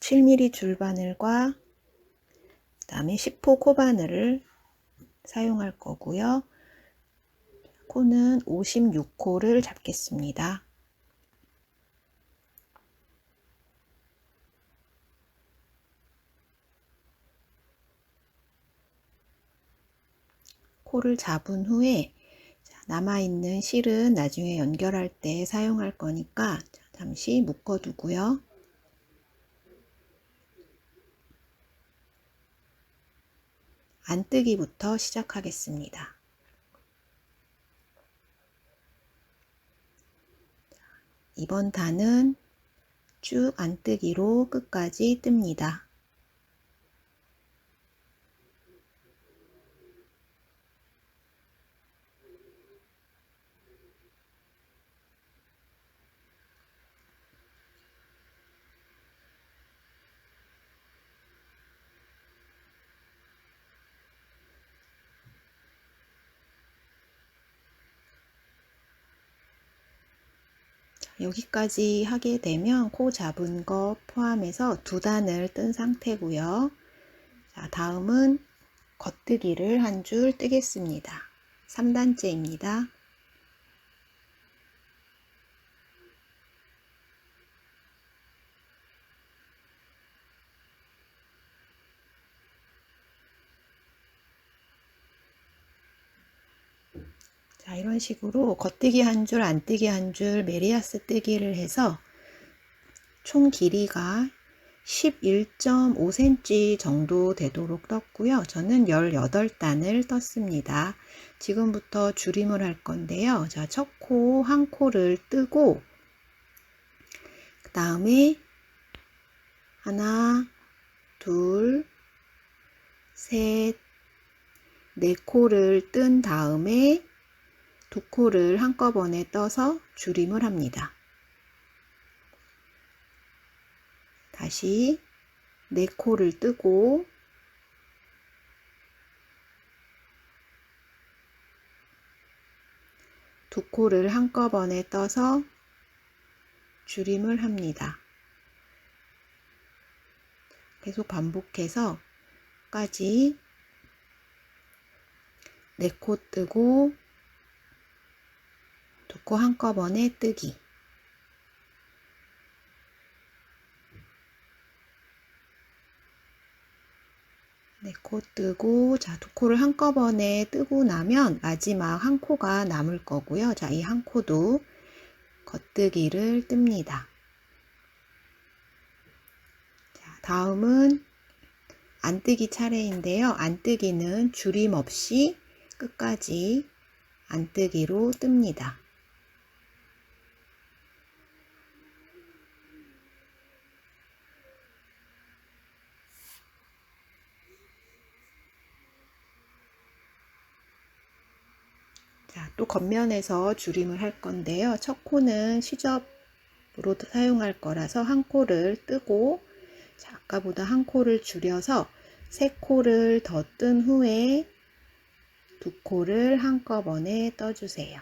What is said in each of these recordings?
7mm 줄바늘과 그 다음에 10호 코바늘을 사용할 거고요. 코는 56호를 잡겠습니다. 코를 잡은 후에 남아있는 실은 나중에 연결할 때 사용할 거니까 잠시 묶어 두고요. 안뜨기부터 시작하겠습니다. 이번 단은 쭉 안뜨기로 끝까지 뜹니다. 여기까지 하게 되면 코 잡은 거 포함해서 2단을 뜬 상태고요. 자, 다음은 겉뜨기를 한 줄 뜨겠습니다. 3단째입니다. 자, 이런 식으로 겉뜨기 한 줄, 안뜨기 한 줄, 메리아스 뜨기를 해서 총 길이가 11.5cm 정도 되도록 떴고요. 저는 18단을 떴습니다. 지금부터 줄임을 할 건데요. 자, 첫 코 한 코를 뜨고 그 다음에 하나, 둘, 셋, 네 코를 뜬 다음에 두 코를 한꺼번에 떠서 줄임을 합니다. 다시 네 코를 뜨고 두 코를 한꺼번에 떠서 줄임을 합니다. 계속 반복해서 까지 네 코 뜨고 두 코 한꺼번에 뜨기. 네 코 뜨고, 자, 두 코를 한꺼번에 뜨고 나면 마지막 한 코가 남을 거고요. 자, 이 한 코도 겉뜨기를 뜹니다. 자, 다음은 안뜨기 차례인데요. 안뜨기는 줄임 없이 끝까지 안뜨기로 뜹니다. 자, 또 겉면에서 줄임을 할 건데요. 첫 코는 시접으로 사용할 거라서 한 코를 뜨고, 자, 아까보다 한 코를 줄여서 세 코를 더 뜬 후에 두 코를 한꺼번에 떠주세요.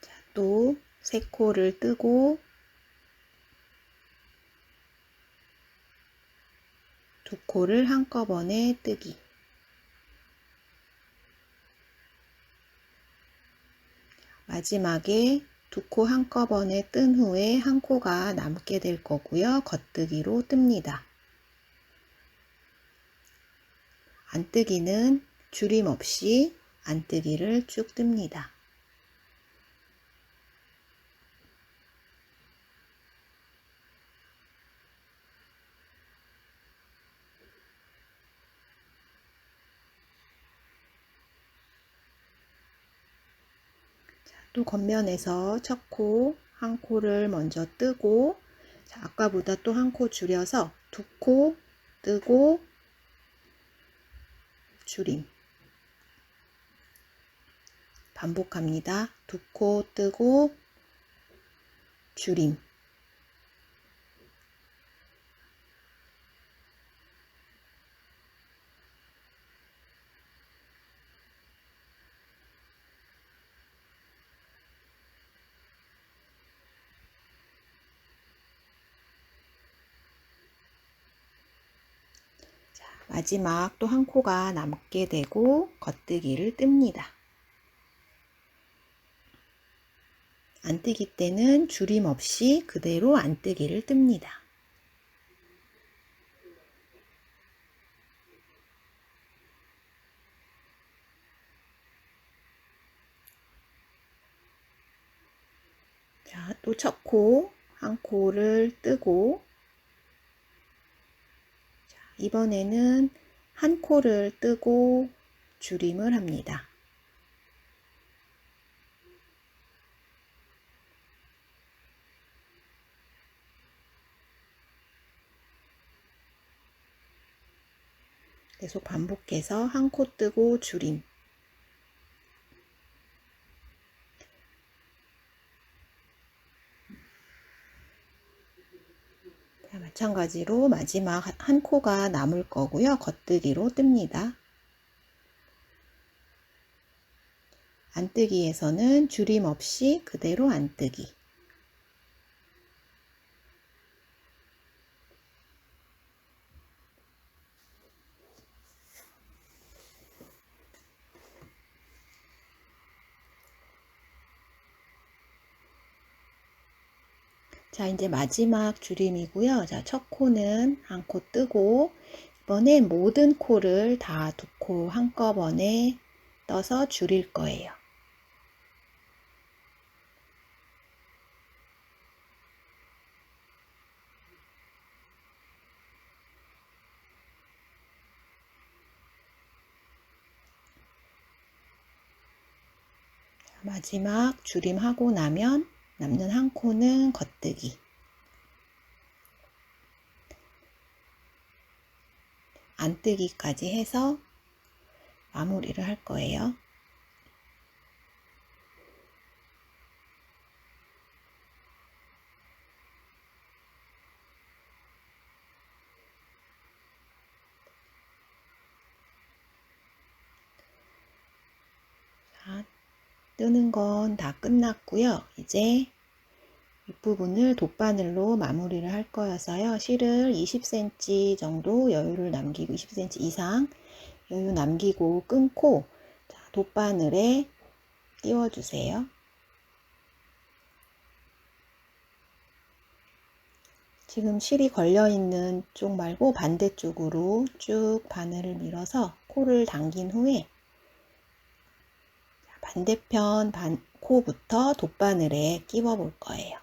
자, 또 세 코를 뜨고 두 코를 한꺼번에 뜨기. 마지막에 두 코 한꺼번에 뜬 후에 한 코가 남게 될 거고요. 겉뜨기로 뜹니다. 안뜨기는 줄임 없이 안뜨기를 쭉 뜹니다. 또 겉면에서 첫 코 한 코를 먼저 뜨고, 자, 아까보다 또 한 코 줄여서 두 코 뜨고 줄임. 반복합니다. 두 코 뜨고 줄임. 마지막 또 한 코가 남게 되고 겉뜨기를 뜹니다. 안뜨기 때는 줄임 없이 그대로 안뜨기를 뜹니다. 자, 또 첫 코, 한 코를 뜨고, 자, 이번에는 한 코를 뜨고 줄임을 합니다. 계속 반복해서 한 코 뜨고 줄임. 자, 마찬가지로 마지막 한 코가 남을 거고요. 겉뜨기로 뜹니다. 안뜨기에서는 줄임 없이 그대로 안뜨기. 자, 이제 마지막 줄임이고요. 자, 첫 코는 한 코 뜨고, 이번엔 모든 코를 다 두 코 한꺼번에 떠서 줄일 거예요. 마지막 줄임하고 나면 남는 한 코는 겉뜨기. 안뜨기까지 해서 마무리를 할 거예요. 자, 뜨는 건 다 끝났고요. 이제 윗부분을 돗바늘로 마무리를 할 거여서요. 실을 20cm 정도 여유를 남기고 20cm 이상 여유 남기고 끊고 자, 돗바늘에 띄워주세요. 지금 실이 걸려있는 쪽 말고 반대쪽으로 쭉 바늘을 밀어서 코를 당긴 후에 반대편 코부터 돗바늘에 끼워 볼 거예요.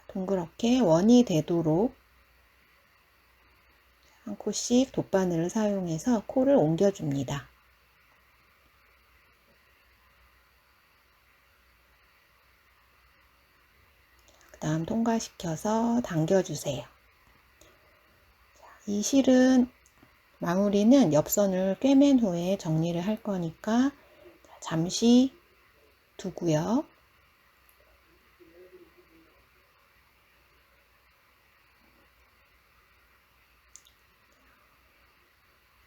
동그랗게 원이 되도록 한 코씩 돗바늘을 사용해서 코를 옮겨줍니다. 그 다음 통과시켜서 당겨주세요. 이 실은 마무리는 옆선을 꿰맨 후에 정리를 할 거니까 잠시 두고요.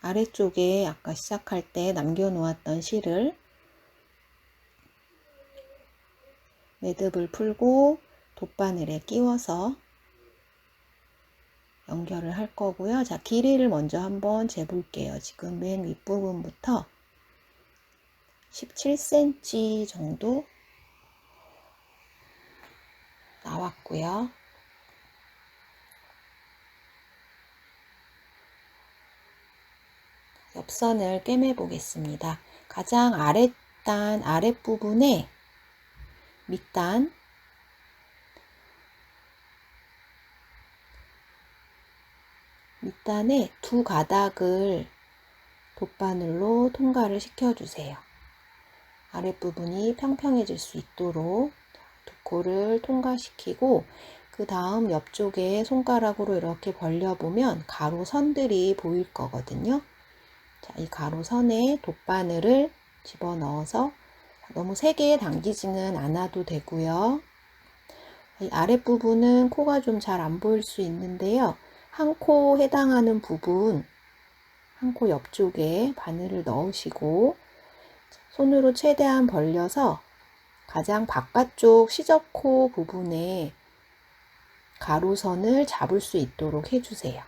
아래쪽에 아까 시작할 때 남겨놓았던 실을 매듭을 풀고 돗바늘에 끼워서 연결을 할 거고요. 자, 길이를 먼저 한번 재볼게요. 지금 맨 윗부분부터 17cm 정도 나왔고요. 옆선을 꿰매 보겠습니다. 가장 아랫단 아랫부분에 밑단에 두 가닥을 돗바늘로 통과를 시켜주세요. 아랫부분이 평평해질 수 있도록 두 코를 통과시키고 그 다음 옆쪽에 손가락으로 이렇게 벌려보면 가로선들이 보일 거거든요. 자, 이 가로선에 돗바늘을 집어넣어서 너무 세게 당기지는 않아도 되고요. 이 아랫부분은 코가 좀 잘 안 보일 수 있는데요. 한 코 해당하는 부분, 한 코 옆쪽에 바늘을 넣으시고 손으로 최대한 벌려서 가장 바깥쪽 시접코 부분에 가로선을 잡을 수 있도록 해주세요.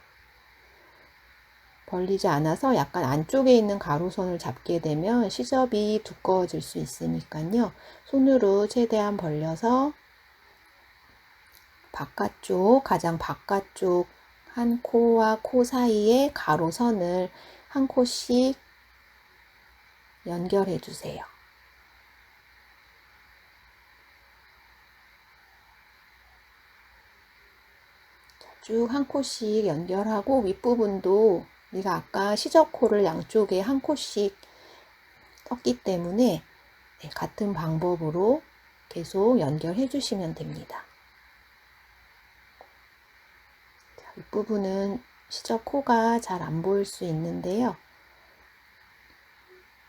벌리지 않아서 약간 안쪽에 있는 가로선을 잡게 되면 시접이 두꺼워질 수 있으니까요. 손으로 최대한 벌려서 바깥쪽, 가장 바깥쪽 한 코와 코 사이에 가로선을 한 코씩 연결해 주세요. 쭉 한 코씩 연결하고 윗부분도 우리가 아까 시접코를 양쪽에 한 코씩 떴기 때문에 같은 방법으로 계속 연결해 주시면 됩니다. 윗부분은 시접코가 잘 안 보일 수 있는데요.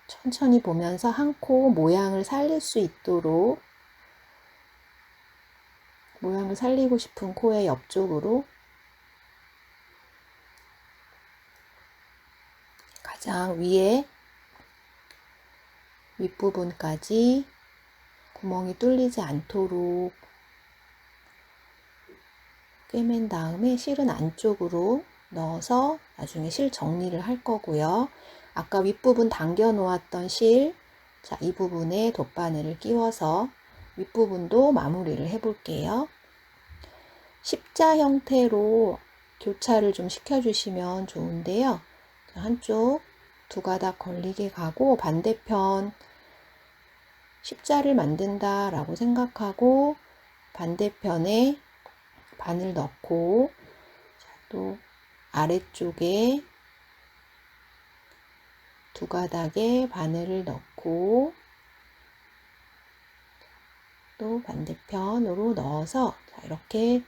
천천히 보면서 한 코 모양을 살릴 수 있도록 모양을 살리고 싶은 코의 옆쪽으로 가장 위에 윗부분까지 구멍이 뚫리지 않도록 꿰맨 다음에 실은 안쪽으로 넣어서 나중에 실 정리를 할 거고요. 아까 윗부분 당겨 놓았던 실, 자, 이 부분에 돗바늘을 끼워서 윗부분도 마무리를 해 볼게요. 십자 형태로 교차를 좀 시켜주시면 좋은데요. 한쪽 두 가닥 걸리게 가고 반대편 십자를 만든다 라고 생각하고 반대편에 바늘 넣고 또 아래쪽에 두 가닥에 바늘을 넣고 또 반대편으로 넣어서 이렇게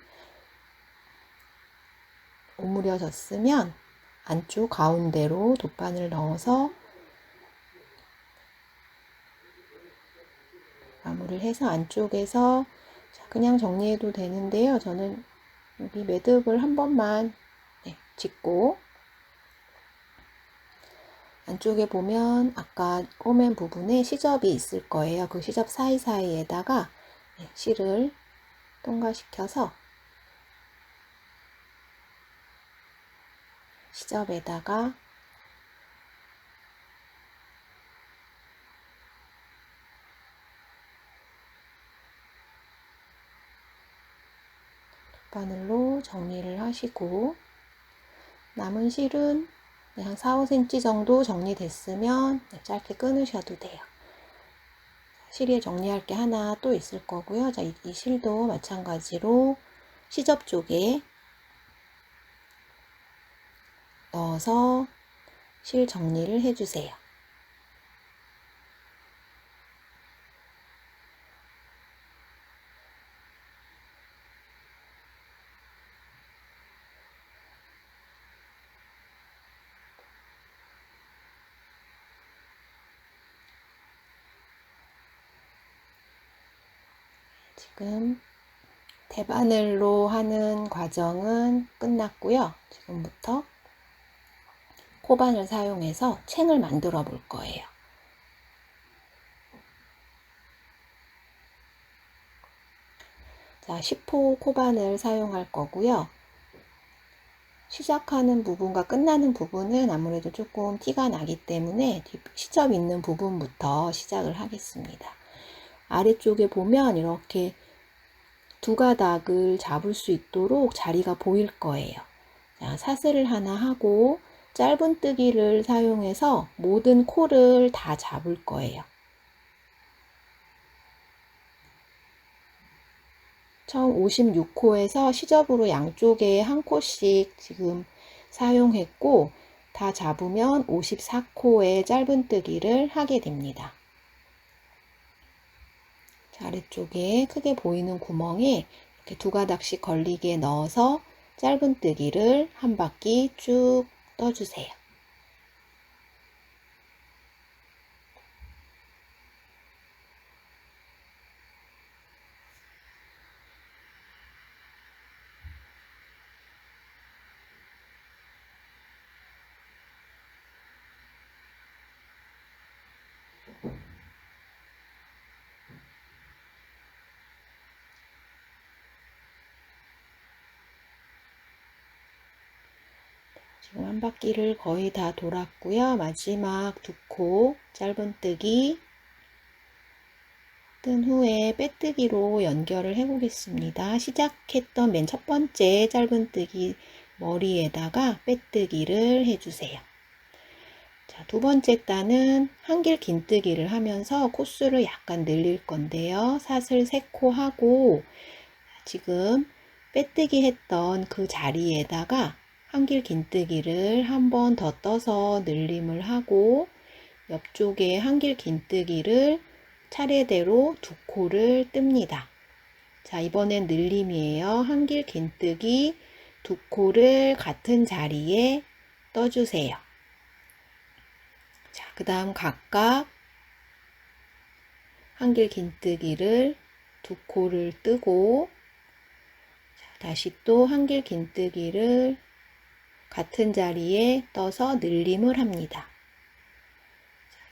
오므려졌으면 안쪽 가운데로 돗바늘 넣어서 마무리를 해서 안쪽에서 그냥 정리해도 되는데요. 저는 여기 매듭을 한 번만 짚고 안쪽에 보면 아까 꼬맨 부분에 시접이 있을 거예요. 그 시접 사이사이에다가 실을 통과시켜서 시접에다가 바늘로 정리를 하시고 남은 실은 한 4, 5cm 정도 정리됐으면 짧게 끊으셔도 돼요. 실에 정리할 게 하나 또 있을 거고요. 자, 이 실도 마찬가지로 시접 쪽에 넣어서 실 정리를 해주세요. 지금 대바늘로 하는 과정은 끝났고요. 지금부터 코바늘 사용해서 챙을 만들어 볼 거예요. 자, 10호 코바늘 사용할 거고요. 시작하는 부분과 끝나는 부분은 아무래도 조금 티가 나기 때문에 시접 있는 부분부터 시작을 하겠습니다. 아래쪽에 보면 이렇게 두 가닥을 잡을 수 있도록 자리가 보일 거예요. 자, 사슬을 하나 하고 짧은뜨기를 사용해서 모든 코를 다 잡을 거예요. 처음 56코에서 시접으로 양쪽에 한 코씩 지금 사용했고 다 잡으면 54코의 짧은뜨기를 하게 됩니다. 아래쪽에 크게 보이는 구멍에 이렇게 두 가닥씩 걸리게 넣어서 짧은뜨기를 한 바퀴 쭉 떠주세요. 지금 한 바퀴를 거의 다 돌았고요. 마지막 두 코 짧은뜨기 뜬 후에 빼뜨기로 연결을 해 보겠습니다. 시작했던 맨 첫 번째 짧은뜨기 머리에다가 빼뜨기를 해주세요. 자, 두 번째 단은 한길 긴뜨기를 하면서 코수를 약간 늘릴 건데요. 사슬 3코 하고 지금 빼뜨기 했던 그 자리에다가 한길 긴뜨기를 한 번 더 떠서 늘림을 하고 옆쪽에 한길 긴뜨기를 차례대로 두 코를 뜹니다. 자, 이번엔 늘림이에요. 한길 긴뜨기 두 코를 같은 자리에 떠주세요. 자, 그 다음 각각 한길 긴뜨기를 두 코를 뜨고 자, 다시 또 한길 긴뜨기를 같은 자리에 떠서 늘림을 합니다.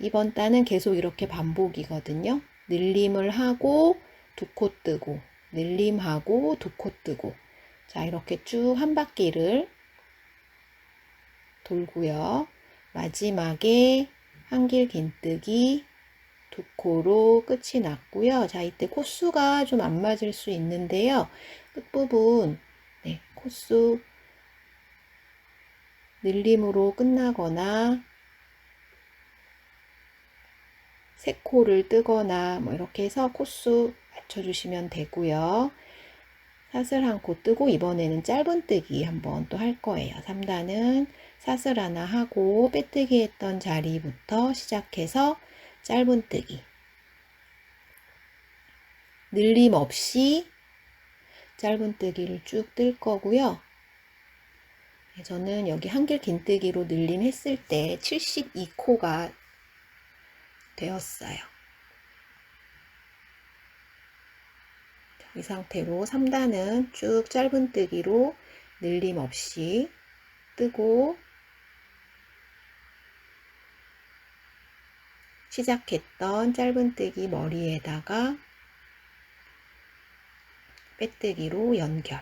이번 단은 계속 이렇게 반복이거든요. 늘림을 하고 두 코 뜨고 늘림하고 두 코 뜨고 자, 이렇게 쭉 한 바퀴를 돌고요. 마지막에 한길 긴뜨기 두 코로 끝이 났고요. 자, 이때 코수가 좀 안 맞을 수 있는데요. 끝부분 코수 늘림으로 끝나거나 세 코를 뜨거나 뭐 이렇게 해서 코수 맞춰주시면 되고요. 사슬 한 코 뜨고 이번에는 짧은뜨기 한번 또 할 거예요. 3단은 사슬 하나 하고 빼뜨기 했던 자리부터 시작해서 짧은뜨기 늘림 없이 짧은뜨기를 쭉 뜰 거고요. 저는 여기 한길 긴뜨기로 늘림 했을 때 72코가 되었어요. 이 상태로 3단은 쭉 짧은뜨기로 늘림 없이 뜨고 시작했던 짧은뜨기 머리에다가 빼뜨기로 연결.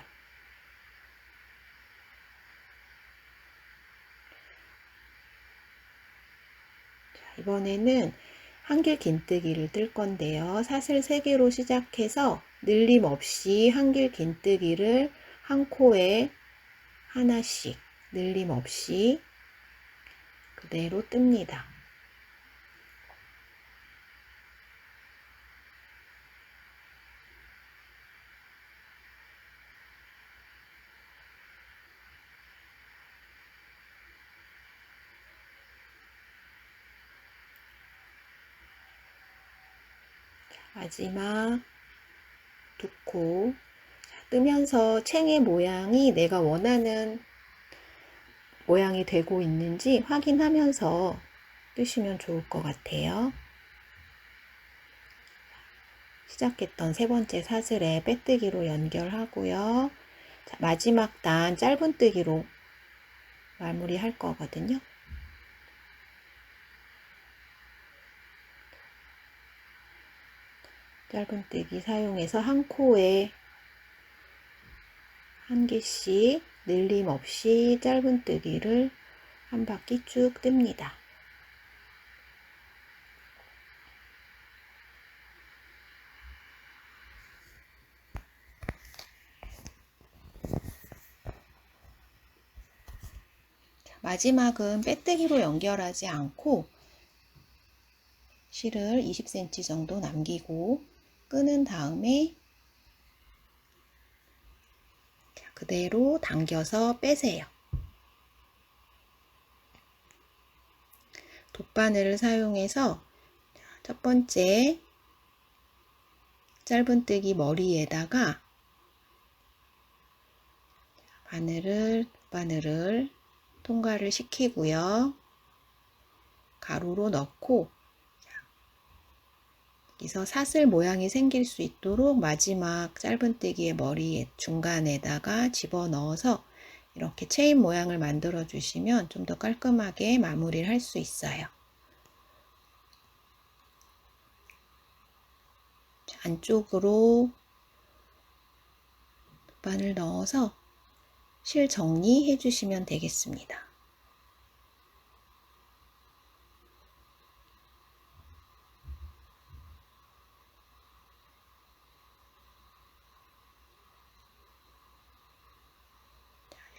자, 이번에는 한길 긴뜨기를 뜰 건데요. 사슬 3개로 시작해서 늘림 없이 한길 긴뜨기를 한 코에 하나씩 늘림 없이 그대로 뜹니다. 마지막 두 코 뜨면서 챙의 모양이 내가 원하는 모양이 되고 있는지 확인하면서 뜨시면 좋을 것 같아요. 시작했던 세 번째 사슬에 빼뜨기로 연결하고요. 자, 마지막 단 짧은뜨기로 마무리 할 거거든요. 짧은뜨기 사용해서 한 코에 한 개씩 늘림 없이 짧은뜨기를 한 바퀴 쭉 뜹니다. 마지막은 빼뜨기로 연결하지 않고 실을 20cm 정도 남기고 끄는 다음에 그대로 당겨서 빼세요. 돗바늘을 사용해서 첫 번째 짧은뜨기 머리에다가 바늘을 통과를 시키고요. 가로로 넣고 여기서 사슬 모양이 생길 수 있도록 마지막 짧은뜨기의 머리 중간에다가 집어넣어서 이렇게 체인 모양을 만들어 주시면 좀 더 깔끔하게 마무리를 할 수 있어요. 안쪽으로 바늘 넣어서 실 정리해 주시면 되겠습니다.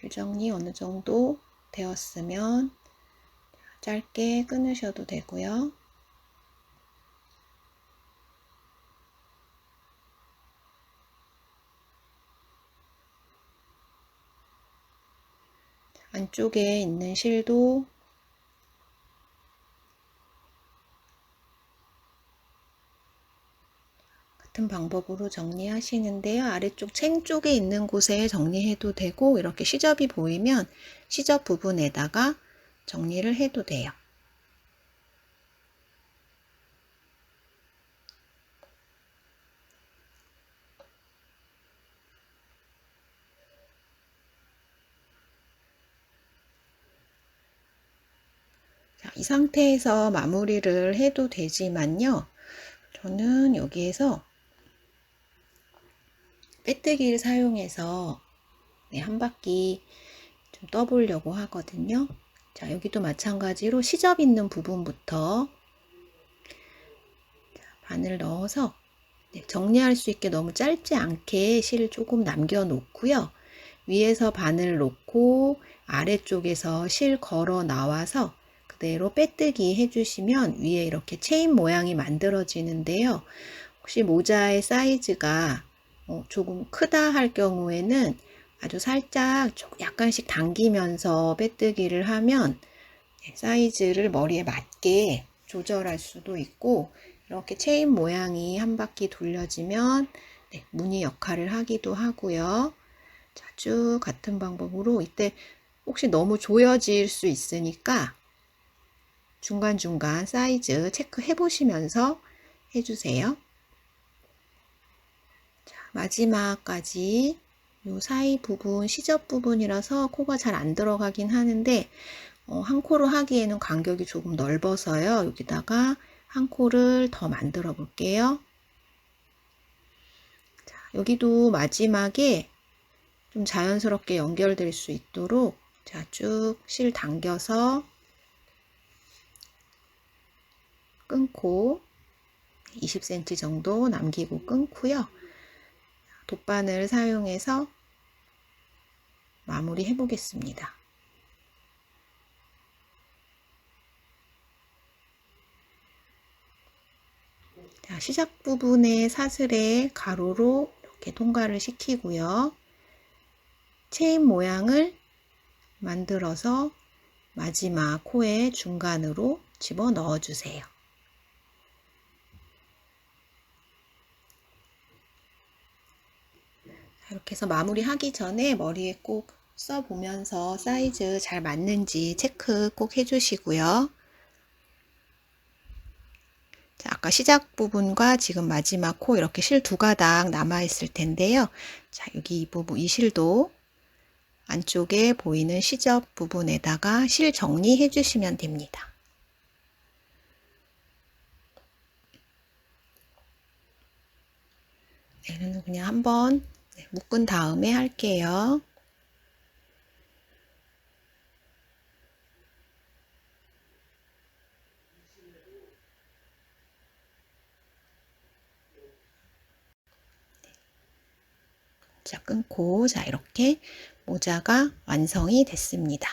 줄 정리 어느 정도 되었으면 짧게 끊으셔도 되고요. 안쪽에 있는 실도 같은 방법으로 정리하시는데요. 아래쪽 챙 쪽에 있는 곳에 정리해도 되고 이렇게 시접이 보이면 시접 부분에다가 정리를 해도 돼요. 자, 이 상태에서 마무리를 해도 되지만요. 저는 여기에서 빼뜨기를 사용해서 한 바퀴 좀 떠보려고 하거든요. 자, 여기도 마찬가지로 시접 있는 부분부터 바늘 넣어서 정리할 수 있게 너무 짧지 않게 실을 조금 남겨 놓고요. 위에서 바늘 놓고 아래쪽에서 실 걸어 나와서 그대로 빼뜨기 해주시면 위에 이렇게 체인 모양이 만들어지는데요. 혹시 모자의 사이즈가 조금 크다 할 경우에는 아주 살짝 약간씩 당기면서 빼뜨기를 하면 사이즈를 머리에 맞게 조절할 수도 있고, 이렇게 체인 모양이 한 바퀴 돌려지면 무늬 역할을 하기도 하고요. 자, 쭉 같은 방법으로 이때 혹시 너무 조여질 수 있으니까 중간중간 사이즈 체크해 보시면서 해주세요. 자, 마지막까지 요 사이 부분, 시접 부분이라서 코가 잘 안 들어가긴 하는데 한 코로 하기에는 간격이 조금 넓어서요. 여기다가 한 코를 더 만들어 볼게요. 자, 여기도 마지막에 좀 자연스럽게 연결될 수 있도록 자, 쭉 실 당겨서 끊고 20cm 정도 남기고 끊고요. 돗바늘 사용해서 마무리 해 보겠습니다. 자, 시작 부분의 사슬에 가로로 이렇게 통과를 시키고요. 체인 모양을 만들어서 마지막 코의 중간으로 집어 넣어 주세요. 이렇게 해서 마무리하기 전에 머리에 꼭 써보면서 사이즈 잘 맞는지 체크 꼭 해주시고요. 자, 아까 시작 부분과 지금 마지막 코 이렇게 실 두 가닥 남아 있을 텐데요. 자, 여기 이 부분, 이 실도 안쪽에 보이는 시접 부분에다가 실 정리해 주시면 됩니다. 얘는 그냥 한번 묶은 다음에 할게요. 자, 끊고 자, 이렇게 모자가 완성이 됐습니다.